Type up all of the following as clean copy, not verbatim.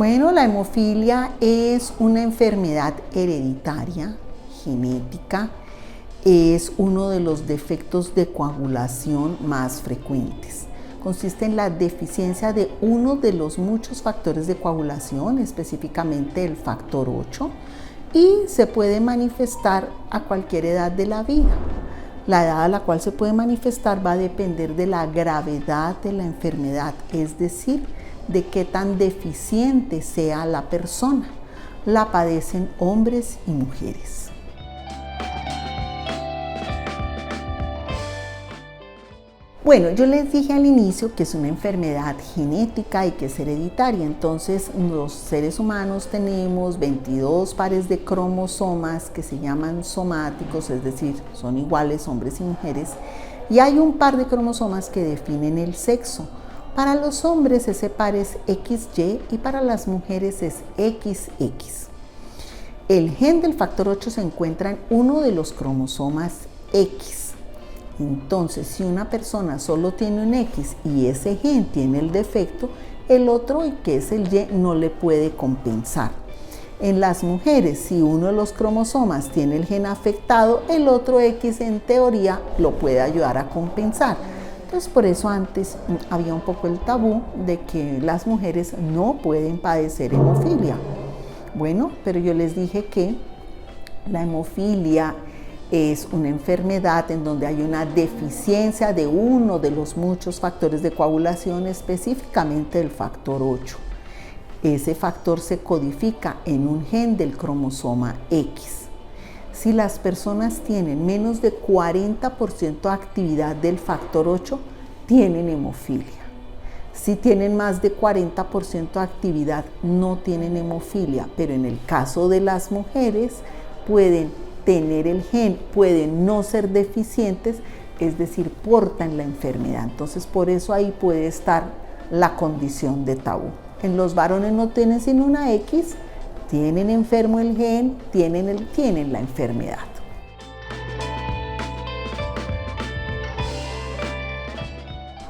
Bueno, la hemofilia es una enfermedad hereditaria, genética, es uno de los defectos de coagulación más frecuentes. Consiste en la deficiencia de uno de los muchos factores de coagulación, específicamente el factor 8, y se puede manifestar a cualquier edad de la vida. La edad a la cual se puede manifestar va a depender de la gravedad de la enfermedad, es decir, de qué tan deficiente sea la persona. La padecen hombres y mujeres. Bueno, yo les dije al inicio que es una enfermedad genética y que es hereditaria. Entonces, los seres humanos tenemos 22 pares de cromosomas que se llaman somáticos, es decir, son iguales hombres y mujeres, y hay un par de cromosomas que definen el sexo. Para los hombres ese par es XY y para las mujeres es XX. El gen del factor 8 se encuentra en uno de los cromosomas X. Entonces, si una persona solo tiene un X y ese gen tiene el defecto, el otro, que es el Y, no le puede compensar. En las mujeres, si uno de los cromosomas tiene el gen afectado, el otro X en teoría lo puede ayudar a compensar. Entonces, por eso antes había un poco el tabú de que las mujeres no pueden padecer hemofilia. Bueno, pero yo les dije que la hemofilia es una enfermedad en donde hay una deficiencia de uno de los muchos factores de coagulación, específicamente el factor 8. Ese factor se codifica en un gen del cromosoma X. Si las personas tienen menos de 40% de actividad del factor 8, tienen hemofilia. Si tienen más de 40% de actividad, no tienen hemofilia, pero en el caso de las mujeres pueden tener el gen, pueden no ser deficientes, es decir, portan la enfermedad. Entonces, por eso ahí puede estar la condición de tabú. En los varones no tienen sino una X, tienen enfermo el gen, tienen la enfermedad.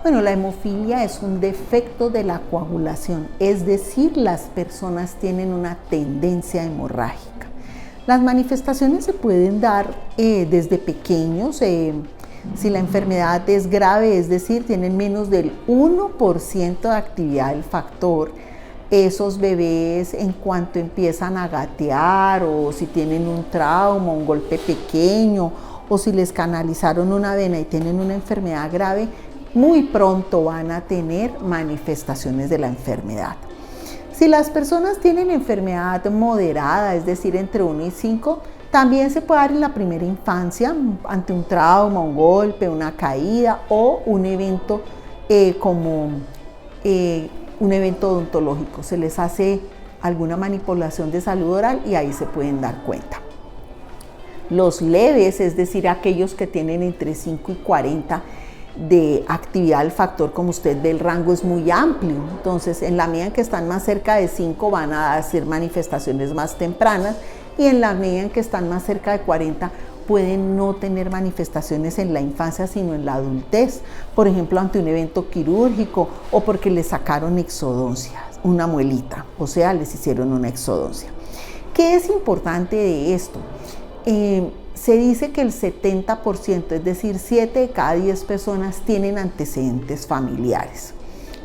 Bueno, la hemofilia es un defecto de la coagulación, es decir, las personas tienen una tendencia hemorrágica. Las manifestaciones se pueden dar desde pequeños, si la enfermedad es grave, es decir, tienen menos del 1% de actividad del factor, esos bebés en cuanto empiezan a gatear o si tienen un trauma, un golpe pequeño o si les canalizaron una vena y tienen una enfermedad grave, muy pronto van a tener manifestaciones de la enfermedad. Si las personas tienen enfermedad moderada, es decir, entre 1 y 5, también se puede dar en la primera infancia ante un trauma, un golpe, una caída o un evento un evento odontológico. Se les hace alguna manipulación de salud oral y ahí se pueden dar cuenta. Los leves, es decir, aquellos que tienen entre 5 y 40 de actividad del factor, como usted ve, el rango es muy amplio. Entonces, en la medida en que están más cerca de 5 van a hacer manifestaciones más tempranas y en la medida en que están más cerca de 40 pueden no tener manifestaciones en la infancia, sino en la adultez. Por ejemplo, ante un evento quirúrgico o porque le sacaron exodoncia, una muelita, o sea, les hicieron una exodoncia. ¿Qué es importante de esto? Se dice que el 70%, es decir, 7 de cada 10 personas tienen antecedentes familiares.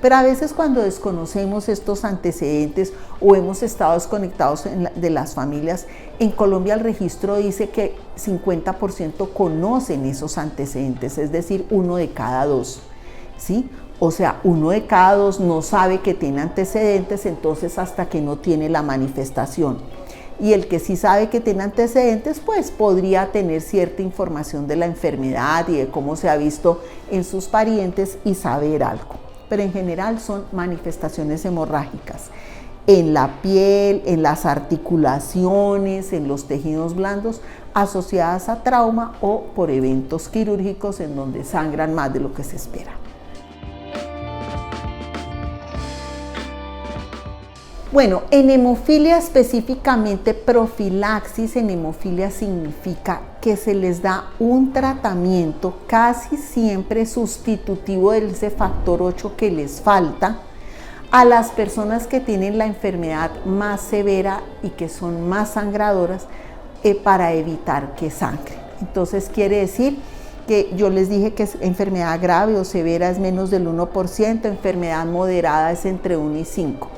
Pero a veces cuando desconocemos estos antecedentes o hemos estado desconectados de las familias, en Colombia el registro dice que 50% conocen esos antecedentes, es decir, 1 de cada 2, ¿sí? O sea, 1 de cada 2 no sabe que tiene antecedentes, entonces hasta que no tiene la manifestación. Y el que sí sabe que tiene antecedentes, pues podría tener cierta información de la enfermedad y de cómo se ha visto en sus parientes y saber algo. Pero en general son manifestaciones hemorrágicas en la piel, en las articulaciones, en los tejidos blandos, asociadas a trauma o por eventos quirúrgicos en donde sangran más de lo que se espera. Bueno, en hemofilia específicamente, profilaxis en hemofilia significa que se les da un tratamiento casi siempre sustitutivo de ese factor 8 que les falta a las personas que tienen la enfermedad más severa y que son más sangradoras para evitar que sangren. Entonces quiere decir que yo les dije que enfermedad grave o severa es menos del 1%, enfermedad moderada es entre 1 y 5.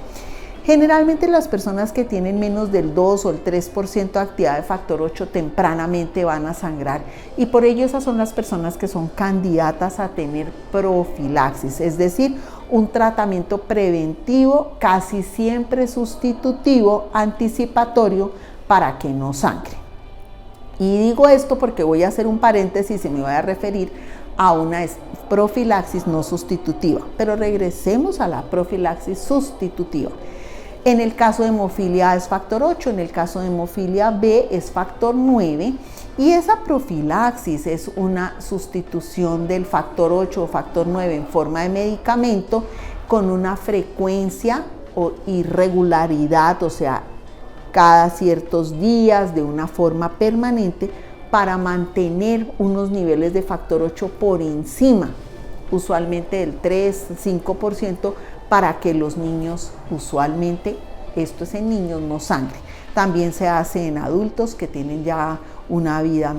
Generalmente las personas que tienen menos del 2 o el 3% de actividad de factor 8 tempranamente van a sangrar, y por ello esas son las personas que son candidatas a tener profilaxis, es decir, un tratamiento preventivo, casi siempre sustitutivo, anticipatorio, para que no sangre. Y digo esto porque voy a hacer un paréntesis y me voy a referir a una profilaxis no sustitutiva, pero regresemos a la profilaxis sustitutiva. En el caso de hemofilia A es factor 8, en el caso de hemofilia B es factor 9, y esa profilaxis es una sustitución del factor 8 o factor 9 en forma de medicamento con una frecuencia o irregularidad, o sea, cada ciertos días de una forma permanente, para mantener unos niveles de factor 8 por encima, usualmente del 3-5%, para que los niños, usualmente, esto es en niños, no sangren. También se hace en adultos que tienen ya una vida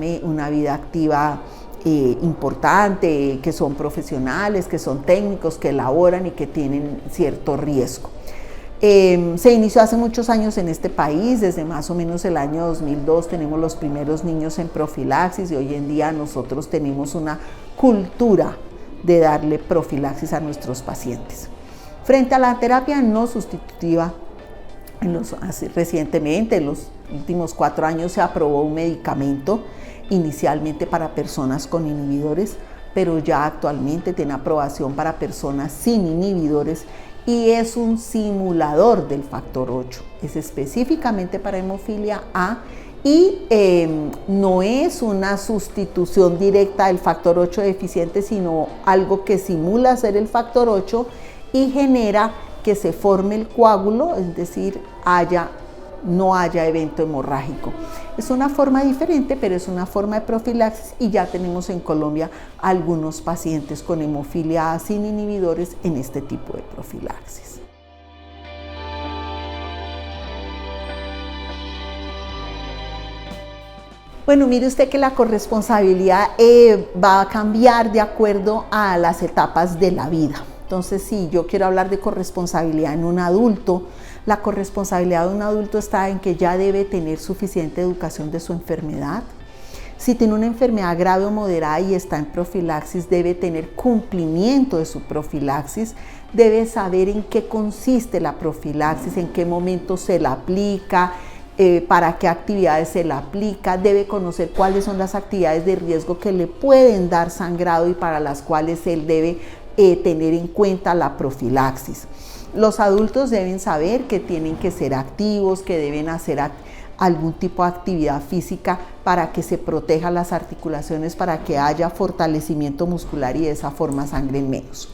activa importante, que son profesionales, que son técnicos, que elaboran y que tienen cierto riesgo. Se inició hace muchos años en este país, desde más o menos el año 2002 tenemos los primeros niños en profilaxis, y hoy en día nosotros tenemos una cultura de darle profilaxis a nuestros pacientes. Frente a la terapia no sustitutiva, recientemente, en los últimos 4 años, se aprobó un medicamento inicialmente para personas con inhibidores, pero ya actualmente tiene aprobación para personas sin inhibidores, y es un simulador del factor 8. Es específicamente para hemofilia A y no es una sustitución directa del factor 8 deficiente, sino algo que simula ser el factor 8 y genera que se forme el coágulo, es decir, no haya evento hemorrágico. Es una forma diferente, pero es una forma de profilaxis, y ya tenemos en Colombia algunos pacientes con hemofilia A sin inhibidores en este tipo de profilaxis. Bueno, mire usted que la corresponsabilidad va a cambiar de acuerdo a las etapas de la vida. Entonces, si yo quiero hablar de corresponsabilidad en un adulto, la corresponsabilidad de un adulto está en que ya debe tener suficiente educación de su enfermedad. Si tiene una enfermedad grave o moderada y está en profilaxis, debe tener cumplimiento de su profilaxis, debe saber en qué consiste la profilaxis, en qué momento se la aplica, para qué actividades se la aplica, debe conocer cuáles son las actividades de riesgo que le pueden dar sangrado y para las cuales él debe tener en cuenta la profilaxis. Los adultos deben saber que tienen que ser activos, que deben hacer algún tipo de actividad física para que se protejan las articulaciones, para que haya fortalecimiento muscular y de esa forma sangren menos.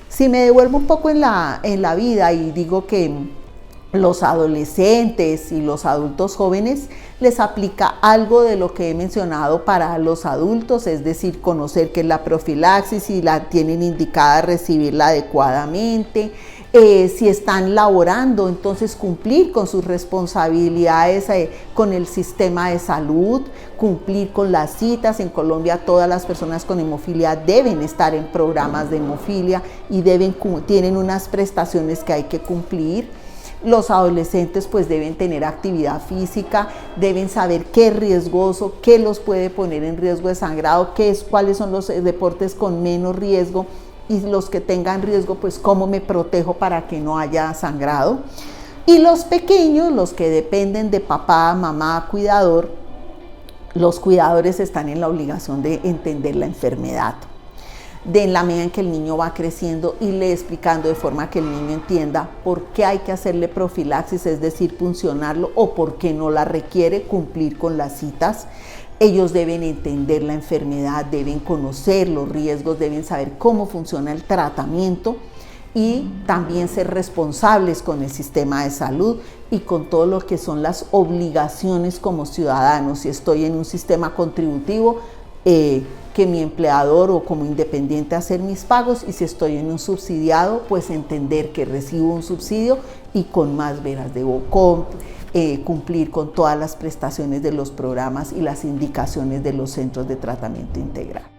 Si me devuelvo un poco en la vida y digo que los adolescentes y los adultos jóvenes les aplica algo de lo que he mencionado para los adultos, es decir, conocer qué es la profilaxis, si la tienen indicada, recibirla adecuadamente, si están laborando, entonces cumplir con sus responsabilidades con el sistema de salud, cumplir con las citas. En Colombia todas las personas con hemofilia deben estar en programas de hemofilia y tienen unas prestaciones que hay que cumplir. Los adolescentes pues deben tener actividad física, deben saber qué es riesgoso, qué los puede poner en riesgo de sangrado, cuáles son los deportes con menos riesgo, y los que tengan riesgo, pues cómo me protejo para que no haya sangrado. Y los pequeños, los que dependen de papá, mamá, cuidador, los cuidadores están en la obligación de entender la enfermedad. En la medida en que el niño va creciendo, irle explicando de forma que el niño entienda por qué hay que hacerle profilaxis, es decir, puncionarlo, o por qué no la requiere, cumplir con las citas. Ellos deben entender la enfermedad, deben conocer los riesgos, deben saber cómo funciona el tratamiento y también ser responsables con el sistema de salud y con todo lo que son las obligaciones como ciudadanos. Si estoy en un sistema contributivo, que mi empleador o como independiente hacer mis pagos, y si estoy en un subsidiado, pues entender que recibo un subsidio y con más veras debo cumplir con todas las prestaciones de los programas y las indicaciones de los centros de tratamiento integral.